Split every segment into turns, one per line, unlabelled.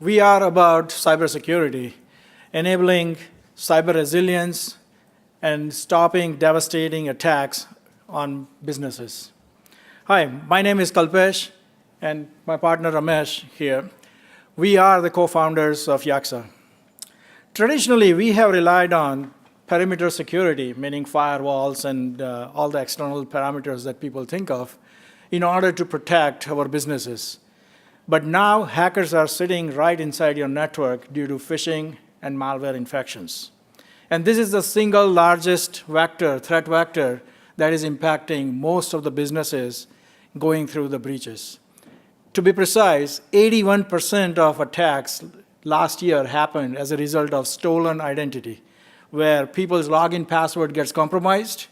We are about cybersecurity, enabling cyber resilience and stopping devastating attacks on businesses. Hi, my name is Kalpesh, and my partner Ramesh here. We are the co-founders of Yaksa. Traditionally, we have relied on perimeter security, meaning firewalls and all the external parameters that people think of, in order to protect our businesses. But now hackers are sitting right inside your network due to phishing and malware infections. And this is the single largest threat vector, that is impacting most of the businesses going through the breaches. To be precise, 81% of attacks last year happened as a result of stolen identity, where people's login password gets compromised,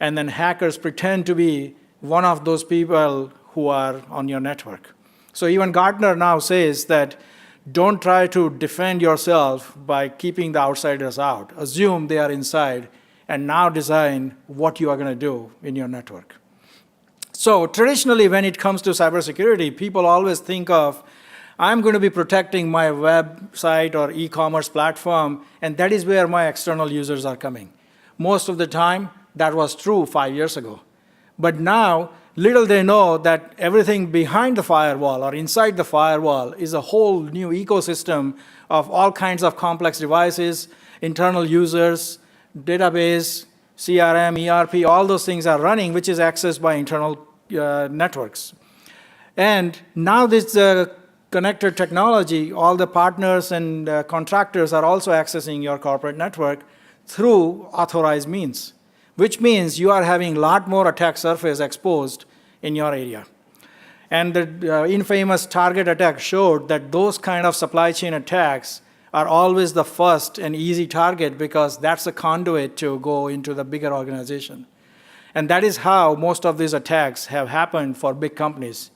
and then hackers pretend to be one of those people who are on your network. So even Gartner now says that don't try to defend yourself by keeping the outsiders out. Assume they are inside, and now design what you are going to do in your network. So traditionally, when it comes to cybersecurity, people always think of, I'm going to be protecting my website or e-commerce platform, and that is where my external users are coming. Most of the time, that was true 5 years ago. But now, little they know that everything behind the firewall or inside the firewall is a whole new ecosystem of all kinds of complex devices, internal users, database, CRM, ERP, all those things are running, which is accessed by internal networks. And now this connected technology, all the partners and contractors are also accessing your corporate network through authorized means, which means you are having a lot more attack surface exposed in your area. And the infamous Target attack showed that those kind of supply chain attacks are always the first and easy target because that's a conduit to go into the bigger organization. And that is how most of these attacks have happened for big companies.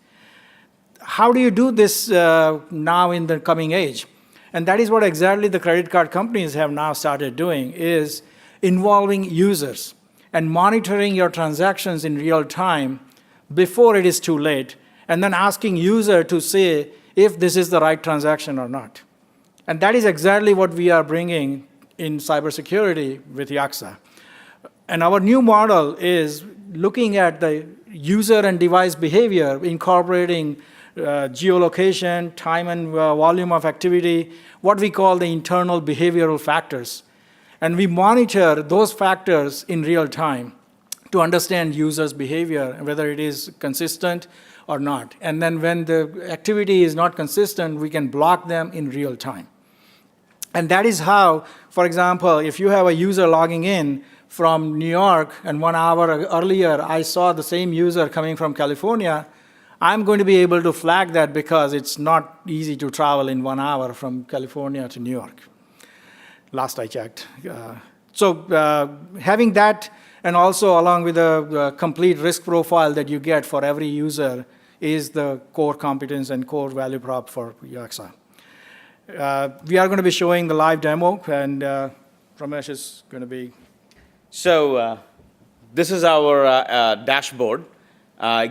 How do you do this now in the coming age? And that is what exactly the credit card companies have now started doing, is involving users and monitoring your transactions in real time before it is too late, and then asking user to say if this is the right transaction or not. And that is exactly what we are bringing in cybersecurity with Yaksa. And our new model is looking at the user and device behavior, incorporating geolocation, time and volume of activity, what we call the internal behavioral factors. And we monitor those factors in real time to understand users' behavior, whether it is consistent or not. And then when the activity is not consistent, we can block them in real time. And that is how, for example, if you have a user logging in from New York and 1 hour earlier I saw the same user coming from California, I'm going to be able to flag that because it's not easy to travel in 1 hour from California to New York, last I checked. Having that, and also along with a complete risk profile that you get for every user, is the core competence and core value prop for Yaksa. We are going to be showing the live demo, and Ramesh is going to be.
So this is our dashboard,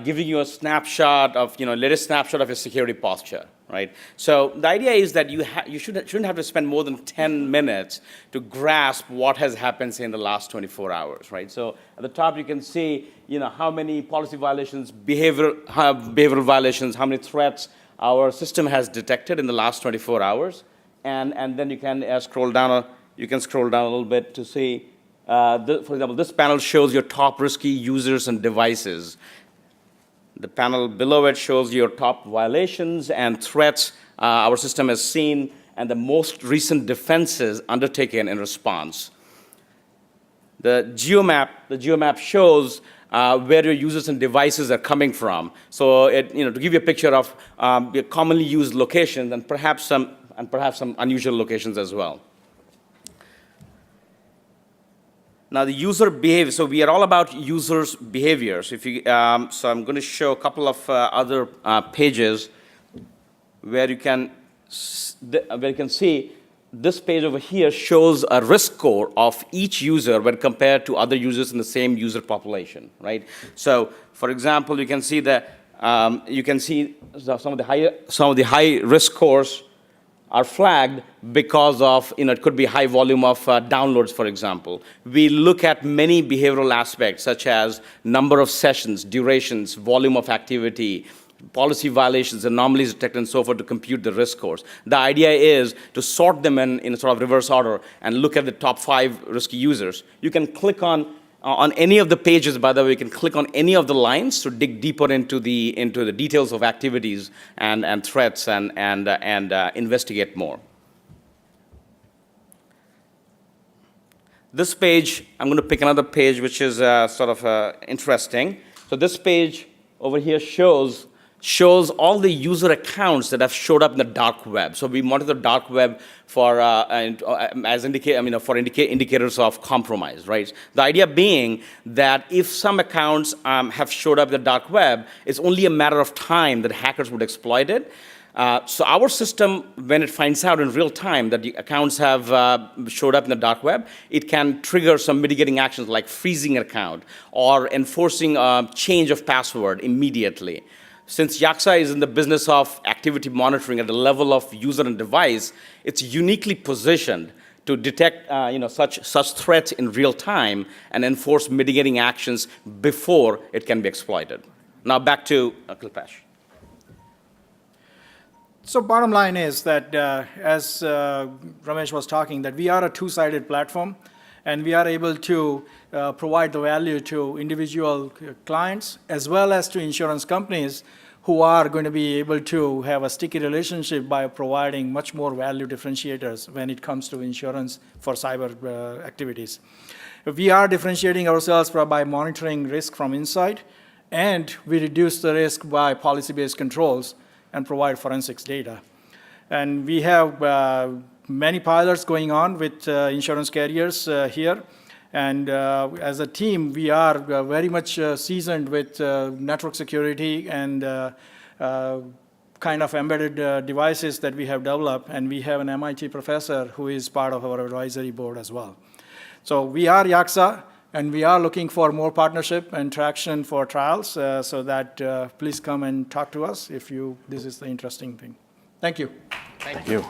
giving you a snapshot of, latest snapshot of your security posture, right? So the idea is that you shouldn't have to spend more than 10 minutes to grasp what has happened, say, in the last 24 hours, right? So at the top, you can see, how many policy violations, behavioral violations, how many threats our system has detected in the last 24 hours. And then you can scroll down, a little bit to see, for example, this panel shows your top risky users and devices. The panel below it shows your top violations and threats our system has seen, and the most recent defenses undertaken in response. The geomap shows where your users and devices are coming from. So to give you a picture of your commonly used locations and perhaps some unusual locations as well. Now the user behavior. So we are all about users' behaviors. So I'm going to show a couple of other pages where you can see this page over here shows a risk score of each user when compared to other users in the same user population, right? So, for example, you can see some of the high risk scores are flagged because of, it could be high volume of downloads, for example. We look at many behavioral aspects, such as number of sessions, durations, volume of activity, policy violations, anomalies detected, and so forth to compute the risk scores. The idea is to sort them in sort of reverse order and look at the top 5 risky users. You can click on any of the pages, by the way, you can click on any of the lines to dig deeper into the details of activities and threats and investigate more. This page, I'm going to pick another page which is sort of interesting. So this page over here shows all the user accounts that have showed up in the dark web. So we monitor the dark web for indicators of compromise, right? The idea being that if some accounts have showed up in the dark web, it's only a matter of time that hackers would exploit it. So our system, when it finds out in real time that the accounts have showed up in the dark web, it can trigger some mitigating actions like freezing an account or enforcing a change of password immediately. Since Yaksa is in the business of activity monitoring at the level of user and device, it's uniquely positioned to detect such threats in real time and enforce mitigating actions before it can be exploited. Now back to Kalpesh.
So bottom line is that, as Ramesh was talking, that we are a two-sided platform, and we are able to provide the value to individual clients as well as to insurance companies who are going to be able to have a sticky relationship by providing much more value differentiators when it comes to insurance for cyber activities. We are differentiating ourselves by monitoring risk from inside, and we reduce the risk by policy-based controls and provide forensics data. And we have many pilots going on with insurance carriers here. And as a team, we are very much seasoned with network security and kind of embedded devices that we have developed. And we have an MIT professor who is part of our advisory board as well. So we are Yaksa, and we are looking for more partnership and traction for trials, so that please come and talk to us if this is the interesting thing. Thank you.
Thank you.